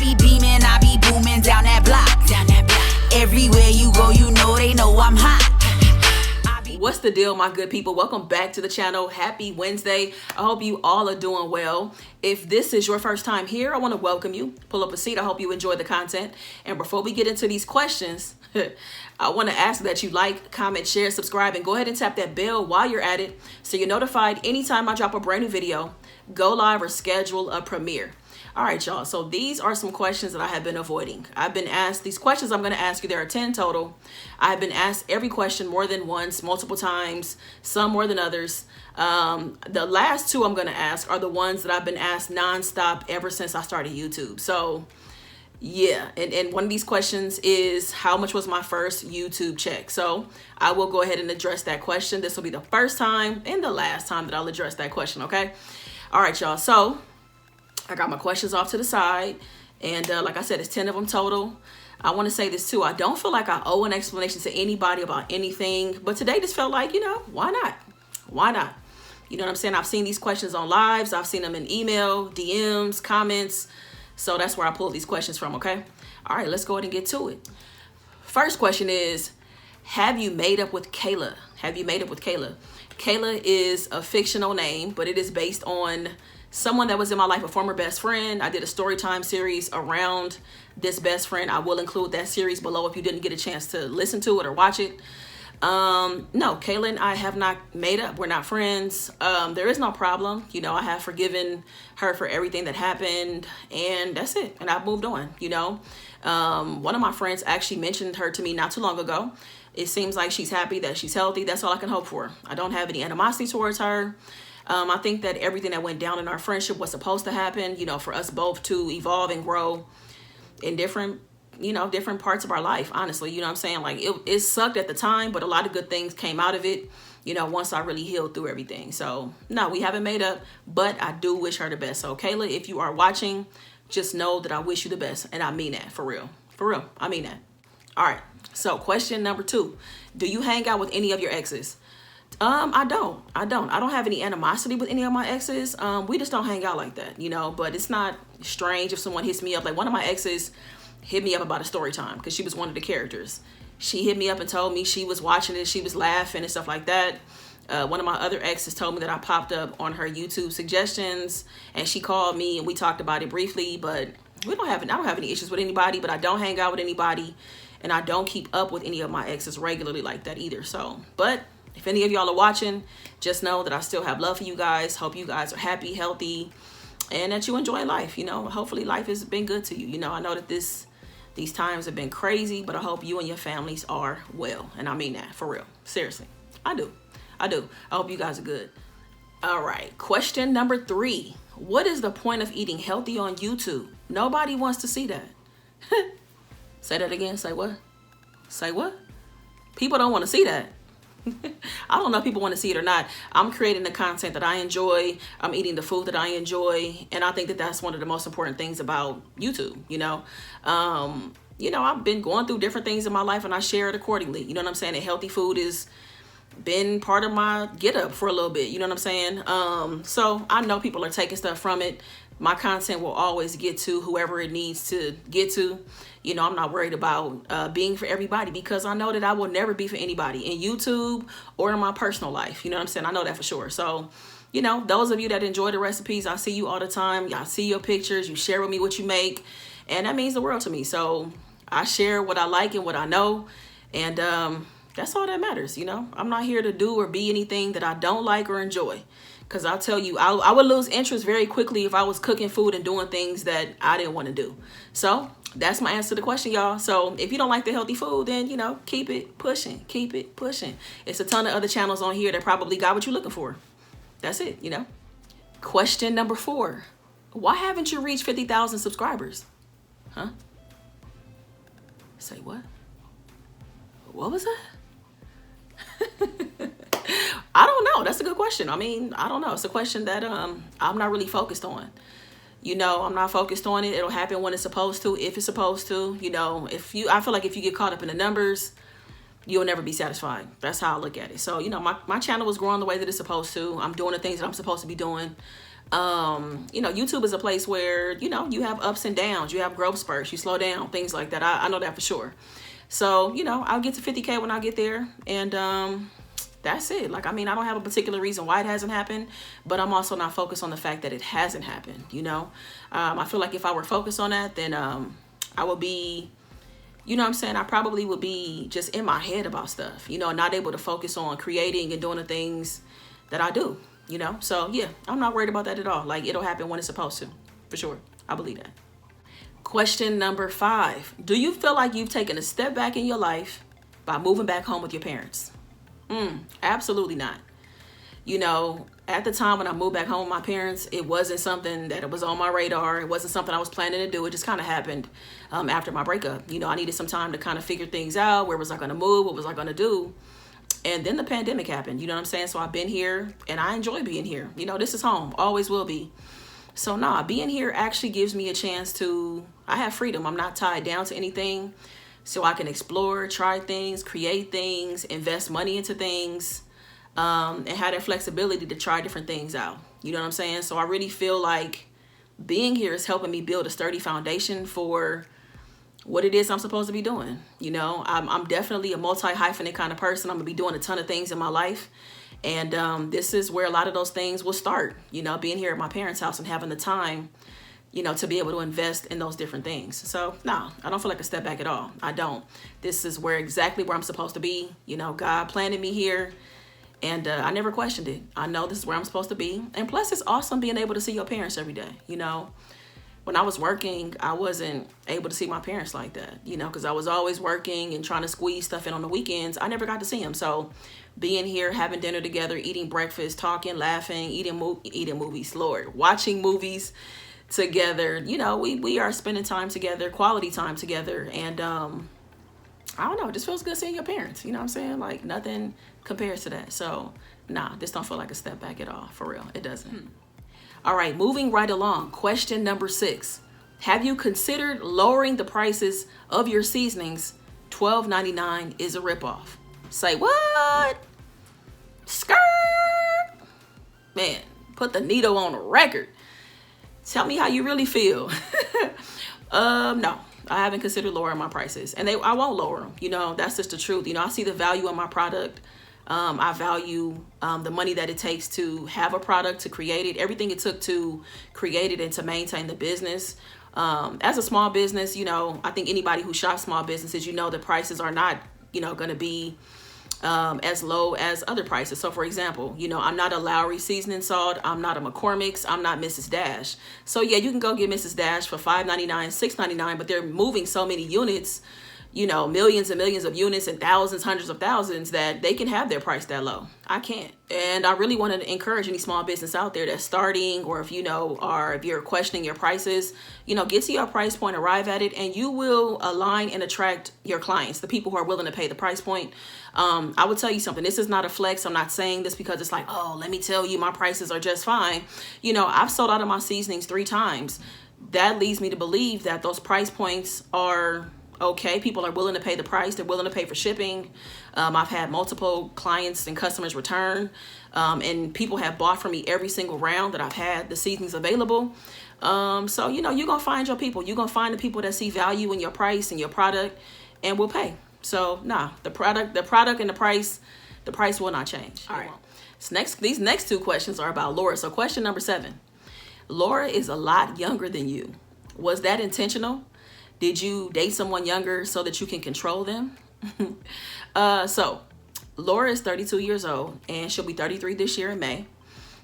be beaming, I be booming down that block. Everywhere you go, you know they know I'm hot. What's the deal, my good people? Welcome back to the channel. Happy Wednesday. I hope you all are doing well. If this is your first time here, I want to welcome you. Pull up a seat. I hope you enjoy the content. And before we get into these questions, I want to ask that you like, comment, share, subscribe, and go ahead and tap that bell while you're at it so you're notified anytime I drop a brand new video, go live, or schedule a premiere. All right, y'all. So these are some questions that I have been avoiding. I've been asked these questions. I'm going to ask you. There are 10 total. I've been asked every question more than once, multiple times, some more than others. The last two I'm going to ask are the ones that I've been asked nonstop ever since I started YouTube. So yeah, and one of these questions is, how much was my first YouTube check? So I will go ahead and address that question. This will be the first time and the last time that I'll address that question, okay? All right, y'all. So I got my questions off to the side, and like I said, it's 10 of them total. I want to say this too. I don't feel like I owe an explanation to anybody about anything, but today just felt like, you know, why not? Why not? You know what I'm saying? I've seen these questions on lives. I've seen them in email, DMs, comments. So that's where I pulled these questions from, okay? All right, let's go ahead and get to it. First question is, have you made up with Kayla? Have you made up with Kayla? Kayla is a fictional name, but it is based on someone that was in my life, a former best friend. I did a story time series around this best friend. I will include that series below if you didn't get a chance to listen to it or watch it. No, Kayla and I have not made up. We're not friends. There is no problem. You know, I have forgiven her for everything that happened, and that's it. And I've moved on, you know. One of my friends actually mentioned her to me not too long ago. It seems like she's happy, that she's healthy. That's all I can hope for. I don't have any animosity towards her. I think that everything that went down in our friendship was supposed to happen, you know, for us both to evolve and grow in different, you know, different parts of our life, honestly. You know what I'm saying? Like, it sucked at the time, but a lot of good things came out of it, you know, once I really healed through everything. So, no, we haven't made up, but I do wish her the best. So, Kayla, if you are watching, just know that I wish you the best. And I mean that, for real. For real, I mean that. All right, so question number 2. Do you hang out with any of your exes? I don't have any animosity with any of my exes. We just don't hang out like that, you know, but it's not strange if someone hits me up. Like, one of my exes hit me up about a story time because she was one of the characters. She hit me up and told me she was watching it. She was laughing and stuff like that. One of my other exes told me that I popped up on her YouTube suggestions, and she called me and we talked about it briefly, but I don't have any issues with anybody, but I don't hang out with anybody, and I don't keep up with any of my exes regularly like that either. So, but if any of y'all are watching, just know that I still have love for you guys. Hope you guys are happy, healthy, and that you enjoy life. You know, hopefully life has been good to you. You know, I know that these times have been crazy, but I hope you and your families are well. And I mean that, for real. Seriously. I do. I hope you guys are good. All right. Question number 3. What is the point of eating healthy on YouTube? Nobody wants to see that. Say that again. Say what? Say what? People don't want to see that. I don't know if people want to see it or not. I'm creating the content that I enjoy. I'm eating the food that I enjoy. And I think that that's one of the most important things about YouTube, you know. I've been going through different things in my life, and I share it accordingly. You know what I'm saying? And healthy food has been part of my get up for a little bit. You know what I'm saying? So I know people are taking stuff from it. My content will always get to whoever it needs to get to. You know, I'm not worried about being for everybody, because I know that I will never be for anybody in YouTube or in my personal life. You know what I'm saying? I know that for sure. So, you know, those of you that enjoy the recipes, I see you all the time. Y'all see your pictures. You share with me what you make. And that means the world to me. So I share what I like and what I know. And that's all that matters, you know. I'm not here to do or be anything that I don't like or enjoy. Because I'll tell you, I would lose interest very quickly if I was cooking food and doing things that I didn't want to do. So that's my answer to the question, y'all. So if you don't like the healthy food, then, you know, keep it pushing. Keep it pushing. It's a ton of other channels on here that probably got what you're looking for. That's it, you know. Question number 4. Why haven't you reached 50,000 subscribers? Huh? Say what? What was that? I don't know. That's a good question. I mean, I don't know. It's a question that I'm not really focused on. You know, I'm not focused on it. It'll happen when it's supposed to, if it's supposed to. You know, I feel like if you get caught up in the numbers, you'll never be satisfied. That's how I look at it. So, you know, my channel is growing the way that it's supposed to. I'm doing the things that I'm supposed to be doing. You know, YouTube is a place where, you know, you have ups and downs, you have growth spurts, you slow down, things like that. I know that for sure. So, you know, I'll get to 50K when I get there. And that's it. Like, I mean, I don't have a particular reason why it hasn't happened, but I'm also not focused on the fact that it hasn't happened, you know. I feel like if I were focused on that, then I would be, you know what I'm saying, I probably would be just in my head about stuff, you know, not able to focus on creating and doing the things that I do, you know. So yeah, I'm not worried about that at all. Like, it'll happen when it's supposed to, for sure. I believe that. Question number 5. Do you feel like you've taken a step back in your life by moving back home with your parents? Absolutely not. You know, at the time when I moved back home with my parents, it wasn't something that it was on my radar. It wasn't something I was planning to do. It just kind of happened after my breakup. You know, I needed some time to kind of figure things out. Where was I going to move? What was I going to do? And then the pandemic happened. You know what I'm saying? So I've been here and I enjoy being here. You know, this is home. Always will be. So nah, being here actually gives me a chance to, I have freedom. I'm not tied down to anything. So I can explore, try things, create things, invest money into things, and have that flexibility to try different things out. You know what I'm saying? So I really feel like being here is helping me build a sturdy foundation for what it is I'm supposed to be doing. You know, I'm definitely a multi-hyphenate kind of person. I'm gonna be doing a ton of things in my life. And this is where a lot of those things will start, you know, being here at my parents' house and having the time, you know, to be able to invest in those different things. So no, I don't feel like a step back at all. I don't. This is exactly where I'm supposed to be. You know, God planted me here and I never questioned it. I know this is where I'm supposed to be. And plus it's awesome being able to see your parents every day. You know, when I was working, I wasn't able to see my parents like that, you know, because I was always working and trying to squeeze stuff in on the weekends. I never got to see them. So being here, having dinner together, eating breakfast, talking, laughing, eating movies, Lord, watching movies together, you know, we are spending time together, quality time together. And I don't know, it just feels good seeing your parents. You know what I'm saying? Like, nothing compares to that. So nah, this don't feel like a step back at all, for real. It doesn't. All right, moving right along. Question number 6. Have you considered lowering the prices of your seasonings? $12.99 is a ripoff. Say what? Skirt. Man, put the needle on the record. Tell me how you really feel. No, I haven't considered lowering my prices, and I won't lower them. You know, that's just the truth. You know, I see the value in my product. I value the money that it takes to have a product, to create it, everything it took to create it and to maintain the business. As a small business, you know, I think anybody who shops small businesses, you know, the prices are not, you know, going to be as low as other prices. So for example, you know, I'm not a Lowry seasoning salt. I'm not a McCormick's. I'm not Mrs. Dash. So yeah, you can go get Mrs. Dash for $5.99, $6.99, but they're moving so many units, you know, millions and millions of units and thousands, hundreds of thousands, that they can have their price that low. I can't. And I really want to encourage any small business out there that's starting, or if you know, or if you're questioning your prices, you know, get to your price point, arrive at it, and you will align and attract your clients, the people who are willing to pay the price point. I would tell you something. This is not a flex. I'm not saying this because it's like, oh, let me tell you, my prices are just fine. You know, I've sold out of my seasonings 3 times. That leads me to believe that those price points are okay. People are willing to pay the price. They're willing to pay for shipping. I've had multiple clients and customers return, and people have bought from me every single round that I've had the seasonings available. So, you know, you're going to find your people. You're going to find the people that see value in your price and your product and will pay. So nah, the product and the price will not change. All right. So these next 2 questions are about Laura. So question number 7, Laura is a lot younger than you. Was that intentional? Did you date someone younger so that you can control them? So Laura is 32 years old and she'll be 33 this year in May.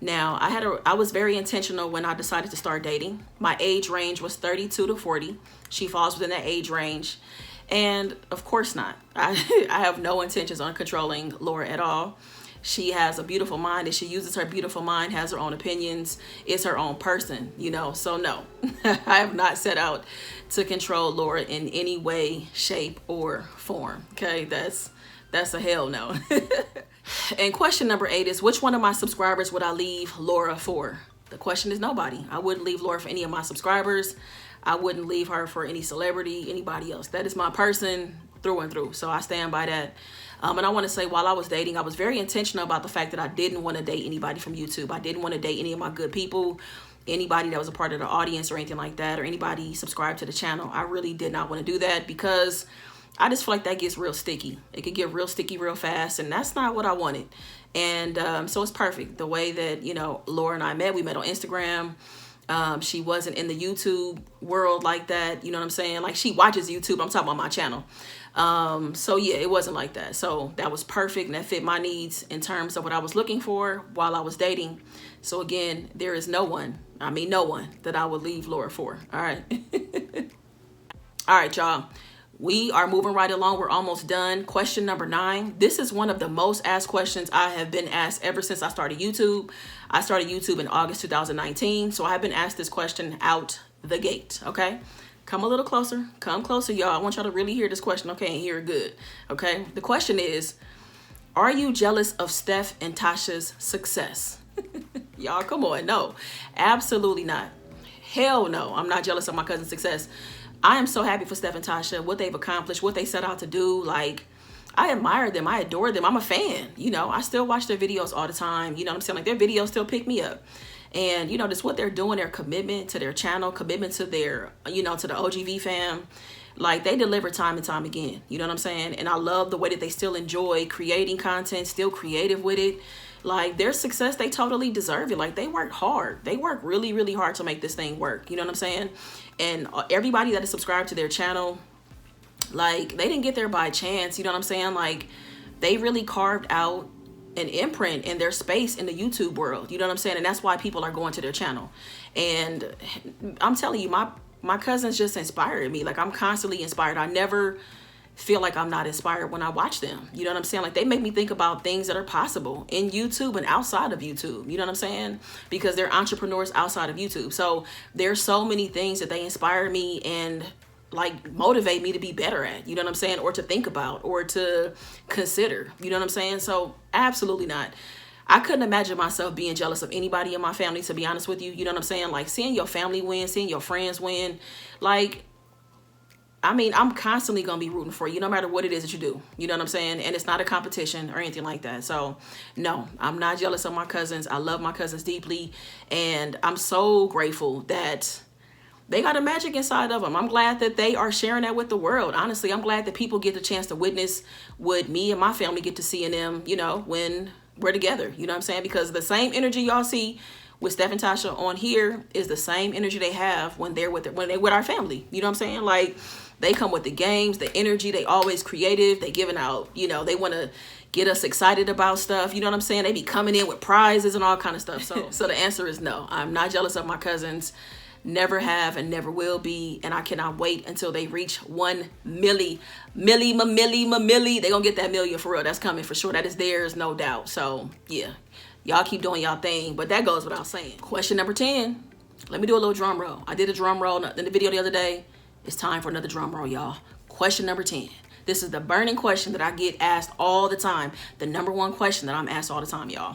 Now I was very intentional when I decided to start dating. My age range was 32 to 40. She falls within that age range. And of course not. I have no intentions on controlling Laura at all. She has a beautiful mind, and she uses her beautiful mind, has her own opinions, is her own person, you know. So no, I have not set out to control Laura in any way, shape, or form. Okay, that's a hell no. And question number 8 is, which one of my subscribers would I leave Laura for? The question is nobody. I wouldn't leave Laura for any of my subscribers. I wouldn't leave her for any celebrity, anybody else. That is my person through and through. So I stand by that. And I want to say, while I was dating, I was very intentional about the fact that I didn't want to date anybody from YouTube. I didn't want to date any of my good people, anybody that was a part of the audience or anything like that, or anybody subscribed to the channel. I really did not want to do that because I just feel like that gets real sticky. It could get real sticky real fast, and that's not what I wanted. And so it's perfect. The way that, you know, Laura and I met, we met on Instagram. She wasn't in the YouTube world like that. You know what I'm saying? Like, she watches YouTube. I'm talking about my channel. So yeah, it wasn't like that. So that was perfect, and that fit my needs in terms of what I was looking for while I was dating. So again, there is no one that I would leave Laura for. All right. All right, y'all. We are moving right along. We're almost done. Question number 9. This is one of the most asked questions I have been asked ever since I started YouTube. I started YouTube in August 2019. So I've been asked this question out the gate. Okay. Come a little closer. Come closer, y'all. I want y'all to really hear this question, okay, and hear it good. Okay. The question is, are you jealous of Steph and Tasha's success? Y'all, come on. No, absolutely not. Hell no. I'm not jealous of my cousin's success. I am so happy for Steph and Tasha, what they've accomplished, what they set out to do. Like, I admire them. I adore them. I'm a fan. You know, I still watch their videos all the time. You know what I'm saying? Like, their videos still pick me up. And, you know, just what they're doing, their commitment to their channel, commitment to their, you know, to the OGV fam. Like, they deliver time and time again. You know what I'm saying? And I love the way that they still enjoy creating content, still creative with it. Like, their success, they totally deserve it. Like, they worked hard. They worked really, really hard to make this thing work. You know what I'm saying? And everybody that is subscribed to their channel, like, they didn't get there by chance. You know what I'm saying? Like, they really carved out an imprint in their space in the YouTube world. You know what I'm saying? And that's why people are going to their channel. And I'm telling you, my cousins just inspired me. Like, I'm constantly inspired. I never feel like I'm not inspired when I watch them. You know what I'm saying? Like, they make me think about things that are possible in YouTube and outside of YouTube. You know what I'm saying? Because they're entrepreneurs outside of YouTube. So there's so many things that they inspire me and like motivate me to be better at, you know what I'm saying? Or to think about or to consider, you know what I'm saying? So absolutely not. I couldn't imagine myself being jealous of anybody in my family, to be honest with you. You know what I'm saying? Like, seeing your family win, seeing your friends win, like, I mean, I'm constantly going to be rooting for you no matter what it is that you do. You know what I'm saying? And it's not a competition or anything like that. So, no, I'm not jealous of my cousins. I love my cousins deeply. And I'm so grateful that they got a magic inside of them. I'm glad that they are sharing that with the world. Honestly, I'm glad that people get the chance to witness what me and my family get to see in them, you know, when we're together. You know what I'm saying? Because the same energy y'all see with Steph and Tasha on here is the same energy they have when they're with our family. You know what I'm saying? Like, they come with the games, the energy. They always creative. They giving out, you know, they want to get us excited about stuff. You know what I'm saying? They be coming in with prizes and all kind of stuff. So the answer is no. I'm not jealous of my cousins. Never have and never will be. And I cannot wait until they reach 1 milli. They gonna get that million for real. That's coming for sure. That is theirs, no doubt. So yeah, y'all keep doing y'all thing. But that goes without saying. Question number 10. Let me do a little drum roll. I did a drum roll in the video the other day. It's time for another drum roll, y'all. Question number 10. This is the burning question that I get asked all the time. The number one question that I'm asked all the time, y'all.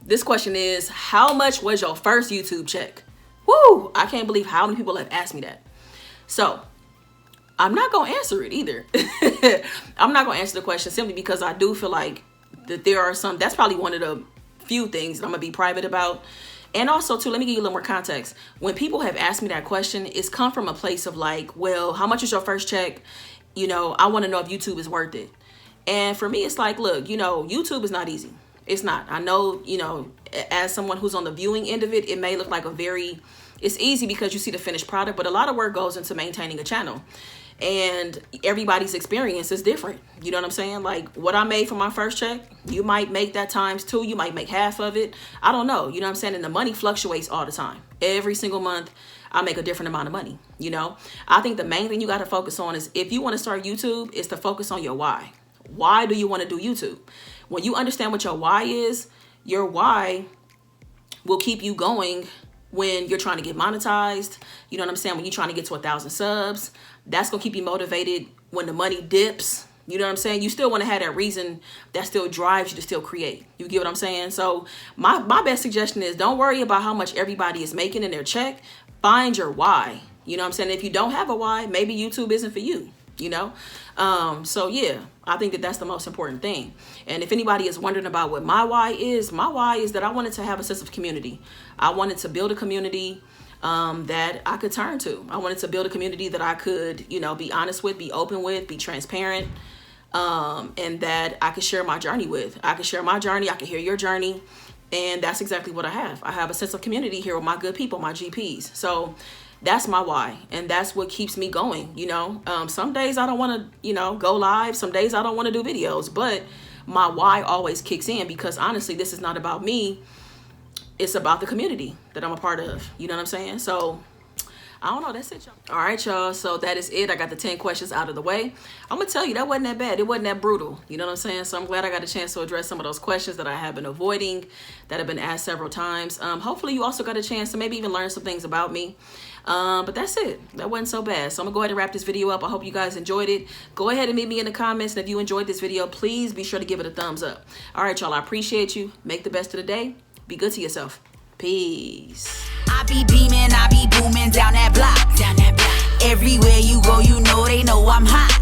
This question is, how much was your first YouTube check? Woo! I can't believe how many people have asked me that. So, I'm not going to answer it either. I'm not going to answer the question simply because I do feel like that there are some, that's probably one of the few things that I'm going to be private about. And also, too, let me give you a little more context. When people have asked me that question, it's come from a place of like, well, how much is your first check? You know, I want to know if YouTube is worth it. And for me, it's like, look, you know, YouTube is not easy. It's not. I know, you know, as someone who's on the viewing end of it, it may look like it's easy because you see the finished product, but a lot of work goes into maintaining a channel. And everybody's experience is different. You know what I'm saying? Like, what I made for my first check, you might make that times 2. You might make half of it. I don't know. You know what I'm saying? And the money fluctuates all the time. Every single month, I make a different amount of money. You know, I think the main thing you got to focus on is, if you want to start YouTube, is to focus on your why. Why do you want to do YouTube? When you understand what your why is, your why will keep you going when you're trying to get monetized. You know what I'm saying? When you're trying to get to 1,000 subs, that's going to keep you motivated when the money dips. You know what I'm saying? You still want to have that reason that still drives you to still create. You get what I'm saying? So my best suggestion is, don't worry about how much everybody is making in their check. Find your why. You know what I'm saying? If you don't have a why, maybe YouTube isn't for you, you know? So yeah, I think that that's the most important thing. And if anybody is wondering about what my why is that I wanted to have a sense of community. I wanted to build a community that I could turn to. I wanted to build a community that I could, you know, be honest with, be open with, be transparent, and that I could share my journey with. I could share my journey, I could hear your journey, and that's exactly what I have. I have a sense of community here with my good people, my GPs. So that's my why, and that's what keeps me going, you know. Some days I don't want to, you know, go live. Some days I don't want to do videos, but my why always kicks in, because honestly, this is not about me. It's about the community that I'm a part of. You know what I'm saying? So I don't know. That's it, y'all. All right, y'all. So that is it. I got the 10 questions out of the way. I'm going to tell you, that wasn't that bad. It wasn't that brutal. You know what I'm saying? So I'm glad I got a chance to address some of those questions that I have been avoiding, that have been asked several times. Hopefully you also got a chance to maybe even learn some things about me. But that's it. That wasn't so bad. So I'm gonna go ahead and wrap this video up. I hope you guys enjoyed it. Go ahead and meet me in the comments. And if you enjoyed this video, please be sure to give it a thumbs up. All right, y'all. I appreciate you. Make the best of the day. Be good to yourself. Peace. I be beaming, I be booming down that block. Everywhere you go, you know they know I'm hot.